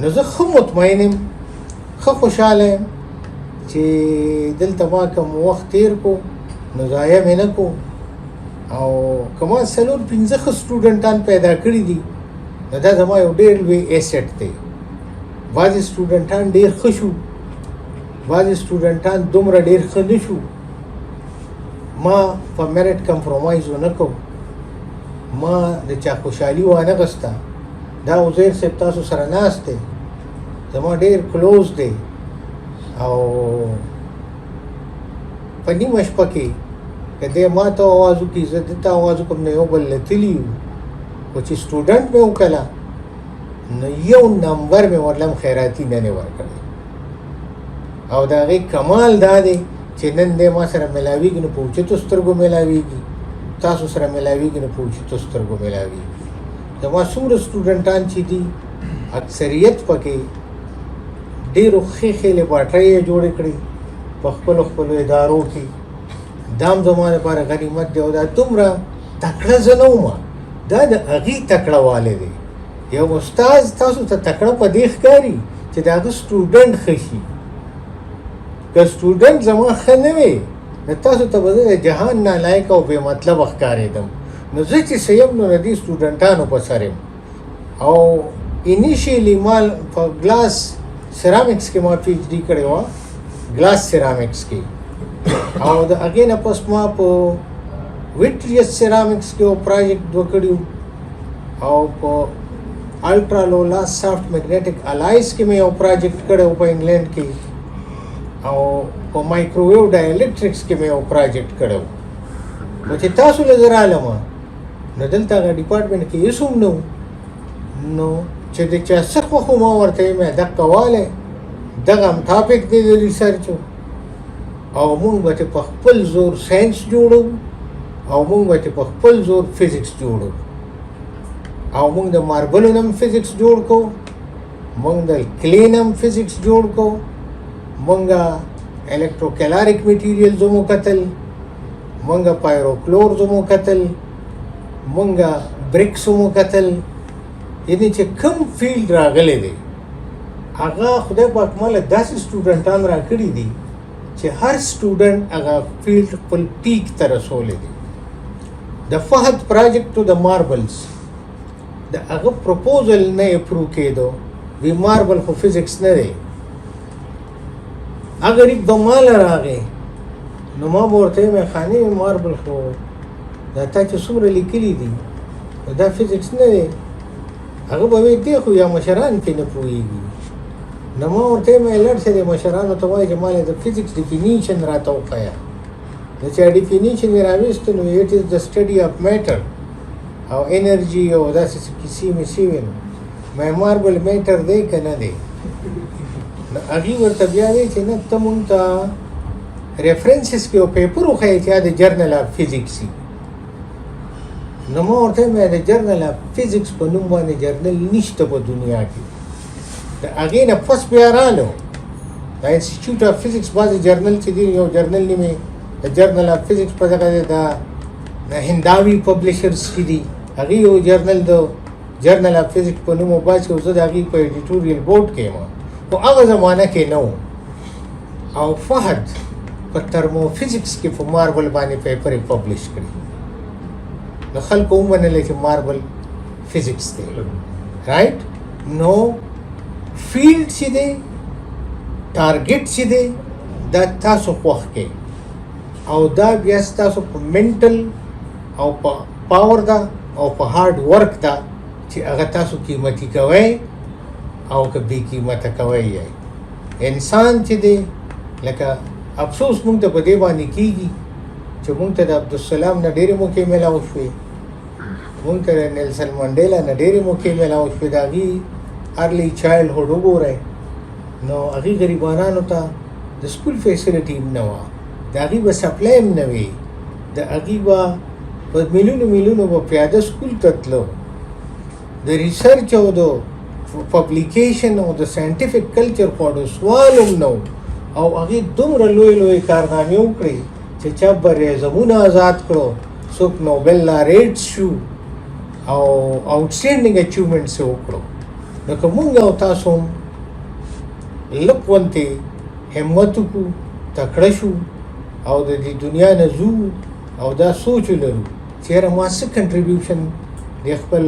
نو زه ښه مطمئن یم، ښه خوشحاله یم چې دلته ما کوم وخت تیر کو نو ضایع مې نه کو. او که ما 4-5 ښه سټوډنټان پیدا کړي دي نو دا زما یو ډېر لوی ایسټ دی. بعضې سټوډنټان ډېر ښه شو، بعضې سټوډنټان دومره ډېر ښه نه شو. ما په میرټ کمپرومایز ونه کو، ما د چا خوشحالي وانه غسته. دا عزیر صاحب تاسو سره ناست دی، زما ډېر کلوز دی، او په نیمه شپه کې که دی ما ته آواز وکړي زه ده ته آواز وکړم نو یو بل له تلي یو، خو چې سټوډنټ مې وکړله نو یو نمبر مې ورله خیراتي نن یې ورکړی. او د هغې کمال دا دی چې نن دی ما سره میلاویږي نو په اوچتو سترګو میلاویږي، تاسو سره میلاویږي نو په اوچتو سترګو میلاویږي. زما څومره سټوډنټان چې دي اکثریت پکې ډېرو ښې ښې لیبارټرۍ یې جوړې کړي په خپلو خپلو ادارو کې. دا هم زما لپاره غنیمت دی. او دا دومره تکړه زه نه وم، دا د هغې تکړه والی دی. یو استاد تاسو ته تکړه په دې ښکاري چې د هغه سټوډنټ ښه شي. که سټوډنټ زما ښه نه وي نو تاسو ته به زه د جهان نالایق او بې مطلبه ښکارېدم. نو زه چې څه یم نو د دې سټوډنټانو په سر یم. او انیشیلی ما په ګلاس سیرامکس کې ما پی ایچ ډي کړې وه، ګلاس سیرامکس کې. او د هغې نه پس ما په ویټریس سیرامکس کې یو پراجیکټ وکړي، او په الټرا لو لاس سافټ میګنیټک الایز کې مې یو پراجیکټ کړی و په انګلینډ کې، او په مایکروویو ډایلکټریکس کې مې یو پراجیکټ کړی و. نو چې تاسو له زه رالم نو دلته هغه ډپارټمنټ کې هېڅ هم نه و. نو چې د چا څه خوښ و ما ورته ویم دقه والی دغه هم ټاپک دی د ریسرچو. او مونږ به چې په خپل زور ساینس جوړو، او مونږ به چې په خپل زور فزیکس جوړو. او مونږ د ماربلو نه هم فزیکس جوړ کو، مونږ د کلې نه هم فزیکس جوړ کو، مونږه الکتروکیلاریک میټیریلز هم وکتل، مونږه پایروکلورز هم وکتل، مونږه بریکس هم وکتل. یعنې چې کوم فیلډ راغلی دی هغه خدای پاک ماله داسې سټوډنټان راکړي دي چې هر سټوډنټ هغه فیلډ خپل پیک ته رسولی دی. د فهد پراجیکټ د ماربلز د هغه پروپوزل نه اپروو کېدو، وی ماربل خو فزیکس نه دی. اگر یک به ماله راغی نو ما به ورته ویم خانې ماربل خو دا تا چې څومره لیکلي دي دا فزیکس نه دی. هغه به وایي دی خو یا مشران پرې نه پوهېږي. نو ما ورته ویم لړ شه دی مشرانو ته وایي چې ماله د فزیکس ډیفینیشن راته وښیه. نو چې ډیفینیشن یې راویسته نو اټ از د سټډي اف میټر او انرژي او داسې کیسې مې شوې. نو مې ماربل میټر دی که نه دی؟ نو هغې ورته بیا وایي چې نه ته مونږ ته ریفرنسز کې یو پیپر وښیې چې د جرنل اف فزیکس وي. نو ما ورته ویم د جرنل اف فزیکس په نوم باندې جرنل نشته په دنیا کې. د هغې نه پس بیا رالو د انسټیټیوټ اف فزیکس بعضې جرنل چې دي، یو جرنل نیمې د جرنل اف فزیکس په دغه د هنداوي پبلیشرز چې دي هغې یو جرنل د جرنل اف فزیکس په نوم وباسي، او زه د هغې په ایډیټوریل بورډ کې یم. خو هغه زمانه کې نه و. او فهد په ترموفزیکس کې په ماربل باندې پیپر یې پبلیش کړي. نو خلکو ومنلی چې ماربل فزیکس دی. رایټ؟ نو فیلډ چې دی، ټارګټ چې دی، دا تاسو خوښ کړئ، او دا بیا ستاسو په منټل او په پاور ده او په هارډ ورک ده چې هغه تاسو قیمتي کوئ او که بې قیمته کوئ یې. انسان چې دی لکه افسوس مونږ ته په دې باندې کېږي چې مونږ ته د عبدالسلام نه ډېرې موقعې میلاو شوې، مونږ ته د نیلسن منډیلا نه ډېرې موقعې میلاو شوې. د هغې ارلی چایلډهوډ وګورئ نو هغې غریبانانو ته د سکول فیسیلیټي هم نه وه، د هغې به سپلای هم نه وي، د هغې به په میلیونو میلیونو به پیاده سکول ته تلو. د ریسرچ او د پبلیکیشن او د ساینټیفیک کلچر په اړه سوال هم نه و. او هغې دومره لوی لوی کارنامې وکړې چې چا بریاعظمونه آزاد کړو، څوک نوبل لاریټ شو، او آوټسټینډینګ اچیومنټس یې وکړو. نو که مونږ او تاسو هم لږ غونتې همت وکړو، تکړه شو او د دې دنیا نه ځو او دا سوچ ولرو چې یاره ما څه کنټریبیوشن د خپل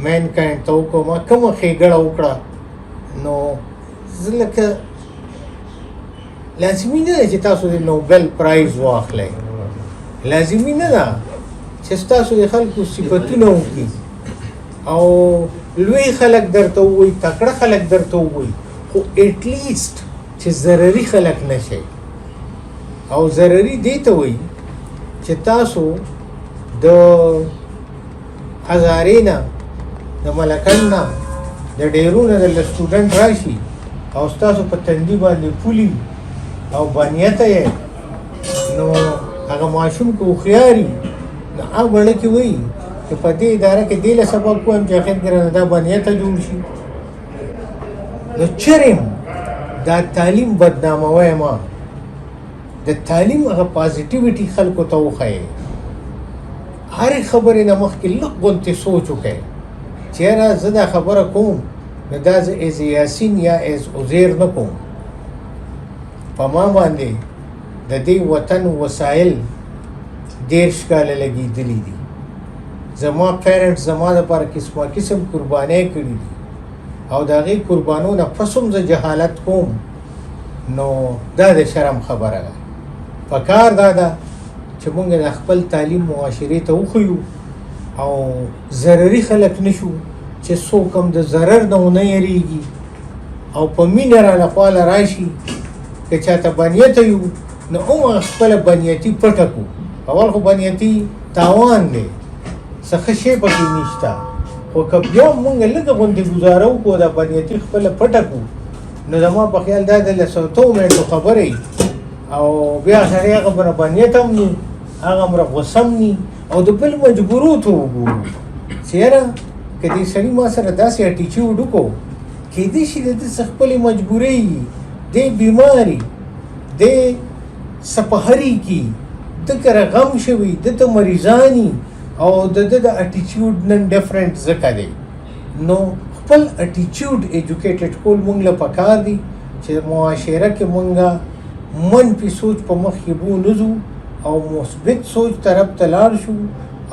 مین کاینډ ته وکړو، ما کومه ښېګړه وکړه. نو زه لکه لازمي نه ده چې تاسو د نوبل پرایز واخلئ، لازمي نه ده چې ستاسو د خلکو صفتونه وکړي او لوی خلک درته ووایي، تکړه خلک درته ووایي، خو ایټلیسټ چې ضرري خلک نه شئ. او ضرري دې ته وایي چې تاسو د هزارې نه، د ملکن نه، د ډېرو نه د سټوډنټ راشي او ستاسو په تندي باندې پولي او بانیته یې، نو هغه ماشوم که هوښیار وي نو هغه بڼه کې وایي چې په دې اداره کې دې له سبق کوم چې اخر کې رانه دا بانیته جوړ شي. نو چرېم دا تعلیم بدناموی ما، د تعلیم هغه پازیټیویټي خلکو ته وښایئ. هرې خبرې نه مخکې لږ غونتې سوچ وکړئ چې یاره زه دا خبره کوم نو دا زه ایز یاسین یا ایز عزیر نه کوم. په ما باندې د دې وطن وسایل 30 کاله لګېدلي دي. زما پیرنټس زما دپاره قسمه قسم قربانۍ کړي دي او د هغې قربانو نه پس هم زه جهالت کوم، نو دا د شرم خبره ده. پکار دا ده چې مونږ د خپل تعلیم معاشرې ته وښیو او ضرري خلک نشو چې څوک هم د ضرر نه ونه یریږي او په مینه رانه خواله راشي. که چاته بنیته یو نو هم خپله بنیتي پټه کړو. اول خو بنیتي تاوان دی، څه ښه شی پکې نشته، خو که بیا مونږ لږه غوندې ګزاره وکړو دا بنیتي خپله پټه کړو نو زما په خیال دا د 100 منټو خبرې او بیا سړی هغه به بنیت هم ني، هغه هم غوسه هم ني او د بل مجبورو ته وګورو چې یاره که دې سړي ما سره داسې اټیچیوډ وکړو، کیدای شي د ده څه خپلې مجبورۍ وي، دی بیماري، دی څه په هري کې ده کره غم شوي، ده ته مریضاني او د ده د اټیچیوډ نن ډفرنټ ځکه دی. نو خپل اټیچیوډ ایجوکیټډ کول مونږ له پکار دي چې معاشره کې مونږه منفي سوچ په مخ کې بونځو او مثبت سوچ طرف ته لاړ شو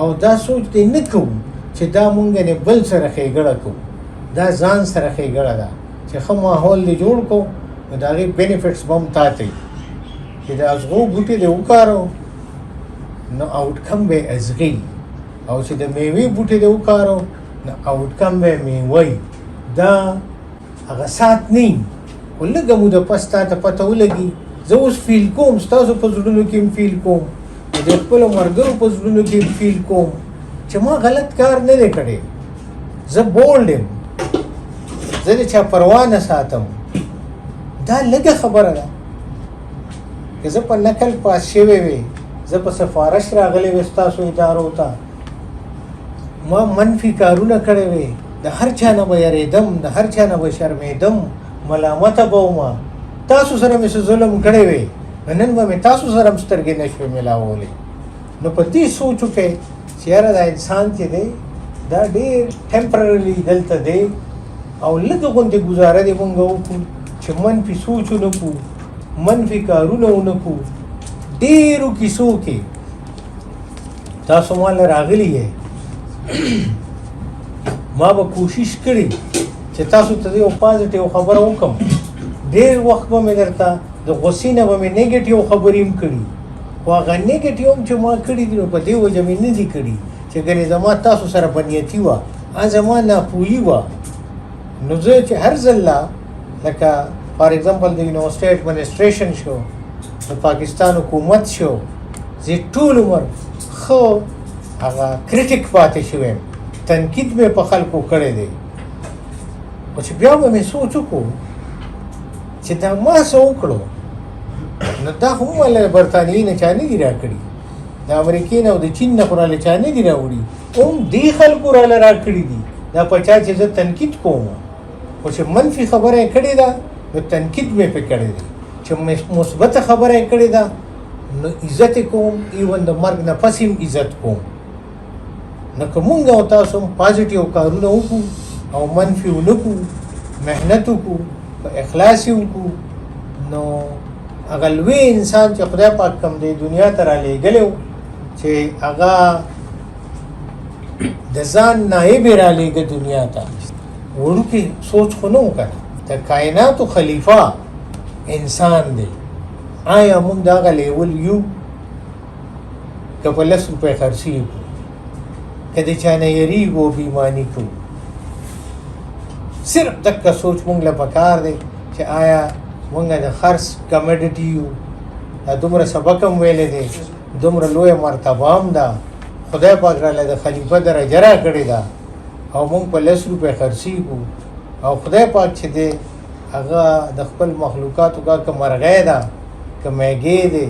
او دا سوچ دې نه کوو چې دا مونږ نه بل سره ښېګړه کوو، دا ځان سره ښېګړه ده چې ښه ماحول دې جوړ کړو نو د هغې بینیفټس به هم تا ته وي. چې د ازغو بوټي دې وکارو نو آوټکم به یې ازغي او چې د میوې بوټي دې وکارو نو آوټکم به یې میوه. دا هغه سات نه خو لږه موده پس تا ته پته ولګي. زه اوس فیل کوم، ستاسو په زړونو کې هم فیل کوم، د خپلو ملګرو په زړونو کې هم فیل کوم چې ما غلط کار نه دی کړی. زه بولډ یم، زه د چا پروا نه ساتم. دا لږه خبره ده. که زه په نقل پاس شوی وی، زه په سفارش راغلی وی ستاسو ادارو ته، ما منفي کارونه کړی وی، د هر چا نه به یریدم، د هر چا نه به شرمېدم، ملامته به وم، تاسو سره مې څه ظلم کړی وی، نن به مې تاسو سره هم سترګې نه شوې میلاولی. نو په دې سوچ وکړئ چې یاره دا انسان چې دی دا ډېر ټمپررلی دلته دی او لږه غوندې ګزاره دې مونږ وکړو چې منفي سوچ ونه کړو، منفي کارونه ونه کړو. ډېرو کیسو کې تاسو ماله راغلي یې، ما به کوشش کړې چې تاسو ته یو پازیټیو خبره وکړم. ډېر وخت به مې درته د غوسې نه به مې نیګیټیو خبرې هم کړي، خو هغه نیګیټیو هم چې ما کړي دي نو په دې وجه مې نه دي کړي چې ګنې زما تاسو سره بنیتي وه، زما ناپوهي وه. نو زه چې هر ځله لکه فار ایگزامپل د یونیورسټۍ ایډمنسټریشن شو، د پاکستان حکومت شو، زه ټول عمر ښه هغه کریټیک پاتې شوی یم، تنقید مې په خلکو کړی دی. خو چې بیا به مې سوچ وکړو چې دا ما څه وکړو، نو دا خو ماله برطانیې نه چا نه دي راکړي، د امریکې نه او د چین نه خو راله چا نه دي راوړي، هم دې خلکو راله راکړي دي. دا په چا چې زه تنقید کوم، خو چې منفي خبره یې کړې ده نو تنقید مې پرې کړی دی، چې مثبته خبره یې کړې ده نو عزت یې کوم، ایون د مرګ نه پس هم عزت کوم. نو که مونږ او تاسو هم پازیټیو کارونه وکړو او منفي ونه کړو، محنت وکړو، په اخلاص یې وکړو، نو هغه لوی انسان چې خدای پاک کوم دی دنیا ته رالیږلی و چې هغه د ځان نایب یې رالیږه دنیا ته، وړوکې سوچ خو نه و که نه، د کائناتو خلیفه انسان دی. آیا موږ د هغه لیول یو که په 10 روپۍ خرڅي کړو، که د چا نه یېرېږو او بېایماني کوو؟ صرف دغه سوچ موږ له پکار دی چې آیا موږ د خرڅ کمډټي یو، دا دومره سبق هم ویلی دی، دومره لویه مرتبه هم ده، خدای پاک راله د خلیفه درجه راکړې ده او موږ په 10 روپۍ خرڅېږو او خدای پاک چې دی هغه د خپل مخلوقاتو کا که مرغۍ ده، که میږی دی،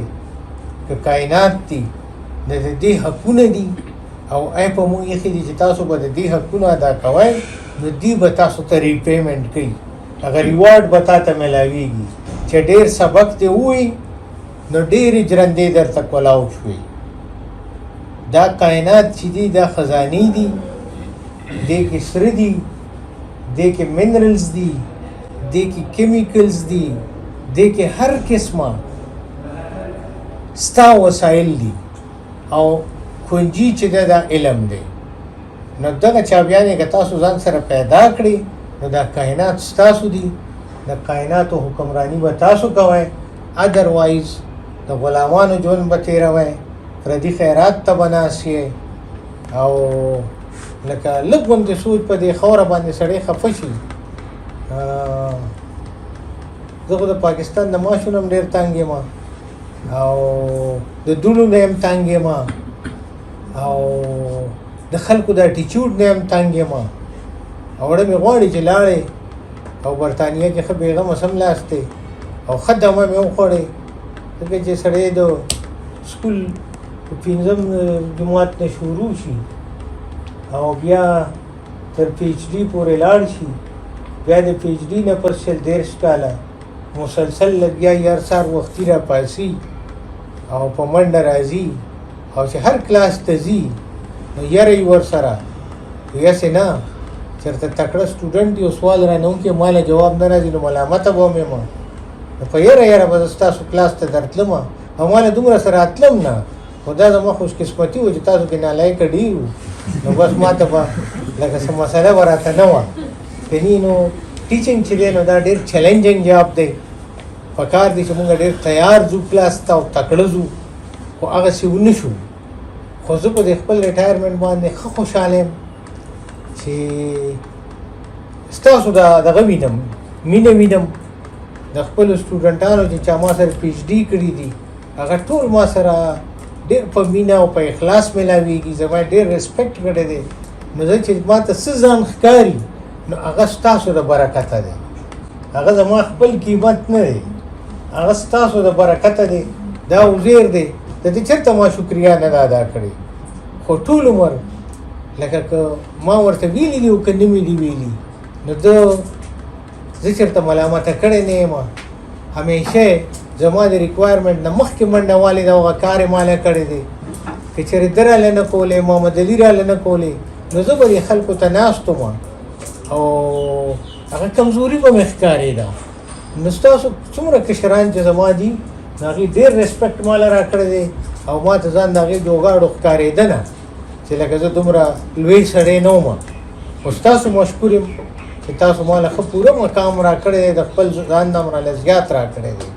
که کائنات دي، د دې حقونه دي او ای په موږ ایښي دي چې تاسو به د دې حقونه ادا کوئ، نو دوی به تاسو ته ریپیمنټ کوي، هغه ریوارډ به تا ته میلاویږي. چې ډېر سبق دې ووایي نو ډېرې جرندې درته کولاو شوي. دا کائنات چې دي دا خزانې دي، دې کې سره دي، دې کې منرلز دي، دې کې کیمیکلز دي، دې کې هر قسمه ستا وسایل دي او کنجي چې ده دا علم دی. نو دغه چابیانې که تاسو ځان سره پیدا کړي نو دا کائنات ستاسو دي، د کائناتو حکمرانی به تاسو کوئ، ادروایز د غلامانو ژوند به تېروئ، پردي خیرات ته به ناست یې او لکه لږ غوندې سوچ په دې خاوره باندې سړی خفه شي. زه خو د پاکستان د معاشو نه هم ډېر تنګ یم او د دوړو نه هم تنګ یم او د خلکو د اټیچیوډ نه هم تنګ یم او وړه مې غواړي چې لاړې او برطانیه کې ښه بېغمه سملاستې او ښه دمه مې وخوړې، ځکه چې سړی د سکول په 5م جماعت نه شروع شي او بیا تر پی ایچ ډي پورې لاړ شي، بیا د پی ایچ ډي نه پس 30 کاله مسلسل لګیا هر سهار وختي را پاسي او په منډه راځي او چې هر کلاس ته ځي نو یاره یې ورسره یاسې نه چېرته تکړه سټوډنټ دی او سوال رانه وکړي ماله جواب نه راځي نو ملامته به وم یم، نو په یاره به زه ستاسو کلاس ته درتلم او ماله دومره سره اتلم نه، خو دا زما خوشقسمتي وه چې تاسو کې نالایقه ډېر وو، نو بس ما ته به لکه څه مسله به راته نه وه. کني نو ټیچنګ چې دی نو دا ډېر چیلنجنګ جاب دی، پکار دی چې موږ ډېر تیار ځو کلاس ته او تکړه ځو، خو هغسې ونه شو. خو زه په دې خپل ریټایرمنټ باندې ښه خوشحاله یم چې ستاسو دغه وینم، مینه وینم د خپلو سټوډنټانو چې چا ما سره پی ایچ ډي کړي دي، هغه ټول ما سره ډېر په مینه او په اخلاص میلاویږي، زما ډېر ریسپیکټ کړی دی. نو زه چې ما ته څه ځان ښکاري نو هغه ستاسو د برکته دی، هغه زما خپل قیمت نه دی، هغه ستاسو د برکته دی، دا وزیر دی، د دې چېرته ما شکریا نه ده ادا کړې. خو ټول عمر لکه که ما ورته ویلي دي او که نه مې دي ویلي نو زه چېرته ملامته کړی نه یم، همیشه زما د ریکوایرمنټ نه مخکې منډه والې ده، هغه کار یې ماله کړی دی. که چېرې ده راله نه کولی، محمد علي راله نه کولی، نو زه به دې خلکو ته ناست وم او هغه کمزوري به مې ښکارېده. نو ستاسو څومره کشران چې زما دي نو هغې ډېر ریسپیکټ ماله راکړی دی او ما ته ځان د هغې جوګاړو ښکارېده نه چې لکه زه دومره لوی سړی نه وم. خو ستاسو مشکور یم چې تاسو ماله ښه پوره مقام راکړی دی، د خپل ځان نه هم راله زیات راکړی دی.